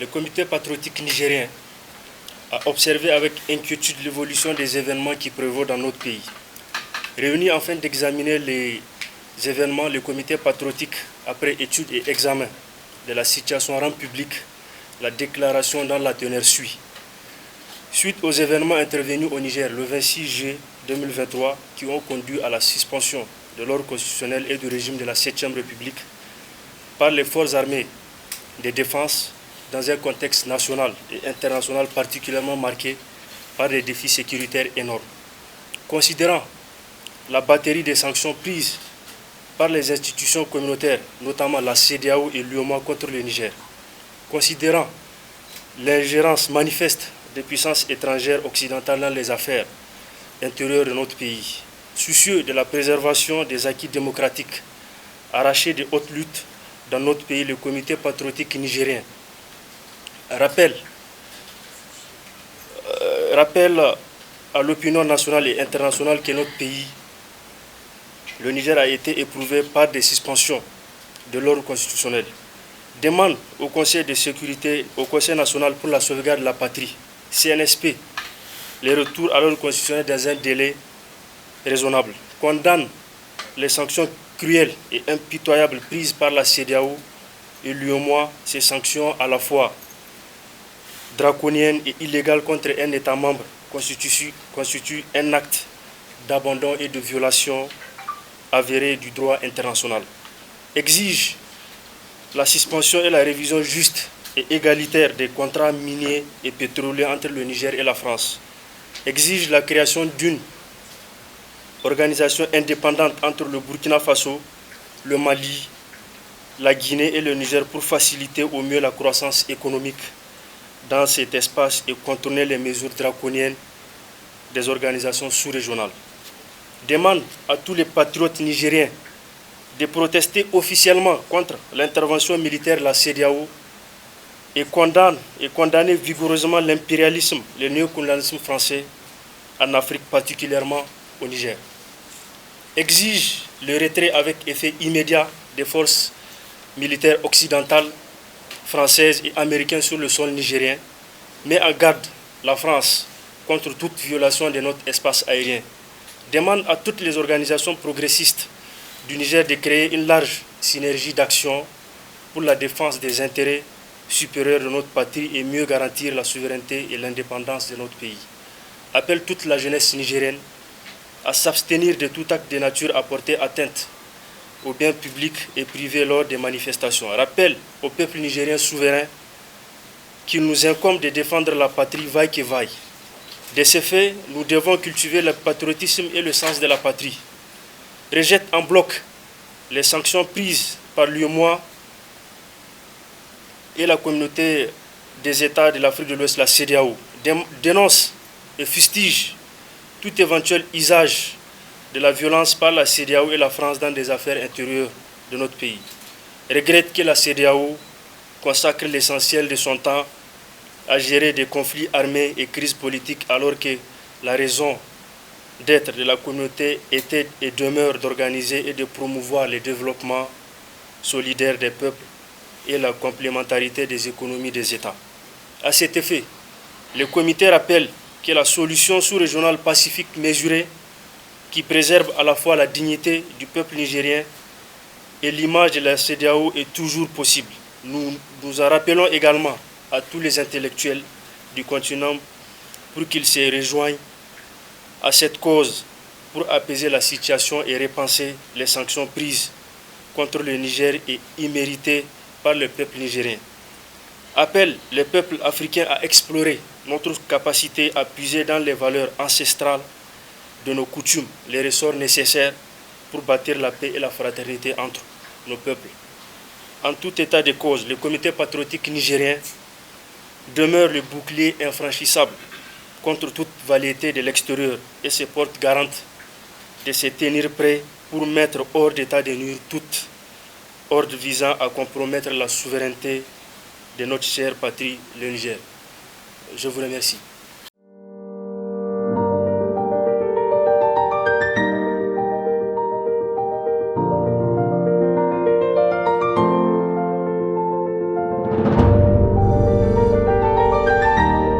le comité patriotique nigérien a observé avec inquiétude l'évolution des événements qui prévaut dans notre pays. Réuni afin d'examiner les événements, le comité patriotique, après étude et examen de la situation, rend publique la déclaration dans la teneur suit. Suite aux événements intervenus au Niger le 26 juillet 2023 qui ont conduit à la suspension de l'ordre constitutionnel et du régime de la 7e République par les forces armées de défense dans un contexte national et international particulièrement marqué par des défis sécuritaires énormes. Considérant la batterie des sanctions prises par les institutions communautaires, notamment la CEDEAO et l'UEMOA contre le Niger, considérant l'ingérence manifeste des puissances étrangères occidentales dans les affaires intérieures de notre pays, soucieux de la préservation des acquis démocratiques arrachés de hautes luttes dans notre pays, le comité patriotique nigérien rappelle à l'opinion nationale et internationale que notre pays, le Niger, a été éprouvé par des suspensions de l'ordre constitutionnel. Demande au Conseil de sécurité, au Conseil national pour la sauvegarde de la patrie, CNSP, les retours à l'ordre constitutionnel dans un délai raisonnable. Condamne les sanctions cruelles et impitoyables prises par la CEDEAO et l'UEMOA, ces sanctions à la fois draconiennes et illégales contre un État membre constituent un acte d'abandon et de violation avérée du droit international. Exige la suspension et la révision juste et égalitaire des contrats miniers et pétroliers entre le Niger et la France. Exige la création d'une organisation indépendante entre le Burkina Faso, le Mali, la Guinée et le Niger pour faciliter au mieux la croissance économique dans cet espace et contourner les mesures draconiennes des organisations sous-régionales. Demande à tous les patriotes nigériens de protester officiellement contre l'intervention militaire de la CEDEAO et condamner vigoureusement l'impérialisme, le néocolonialisme français en Afrique, particulièrement au Niger. Exige le retrait avec effet immédiat des forces militaires occidentales, françaises et américaines sur le sol nigérien, met en garde la France contre toute violation de notre espace aérien. Demande à toutes les organisations progressistes du Niger de créer une large synergie d'action pour la défense des intérêts supérieurs de notre patrie et mieux garantir la souveraineté et l'indépendance de notre pays. Appelle toute la jeunesse nigérienne à s'abstenir de tout acte de nature à porter atteinte aux biens publics et privés lors des manifestations. Rappelle au peuple nigérien souverain qu'il nous incombe de défendre la patrie vaille que vaille. De ce fait, nous devons cultiver le patriotisme et le sens de la patrie. Rejette en bloc les sanctions prises par l'UEMOA et la communauté des États de l'Afrique de l'Ouest, la CEDEAO. Dénonce et fustige tout éventuel usage de la violence par la CEDEAO et la France dans des affaires intérieures de notre pays. Regrette que la CEDEAO consacre l'essentiel de son temps à gérer des conflits armés et crises politiques alors que la raison d'être de la communauté était et demeure d'organiser et de promouvoir le développement solidaire des peuples et la complémentarité des économies des États. À cet effet, le comité rappelle que la solution sous-régionale pacifique mesurée qui préserve à la fois la dignité du peuple nigérien et l'image de la CEDEAO est toujours possible. Nous en rappelons également à tous les intellectuels du continent pour qu'ils se rejoignent à cette cause pour apaiser la situation et repenser les sanctions prises contre le Niger et imméritées par le peuple nigérien. Appelle les peuples africains à explorer notre capacité à puiser dans les valeurs ancestrales de nos coutumes, les ressorts nécessaires pour bâtir la paix et la fraternité entre nos peuples. En tout état de cause, le comité patriotique nigérien demeure le bouclier infranchissable contre toute velléité de l'extérieur et se porte garante de se tenir prêt pour mettre hors d'état de nuire toute ordre visant à compromettre la souveraineté de notre chère patrie, le Niger. Je vous remercie.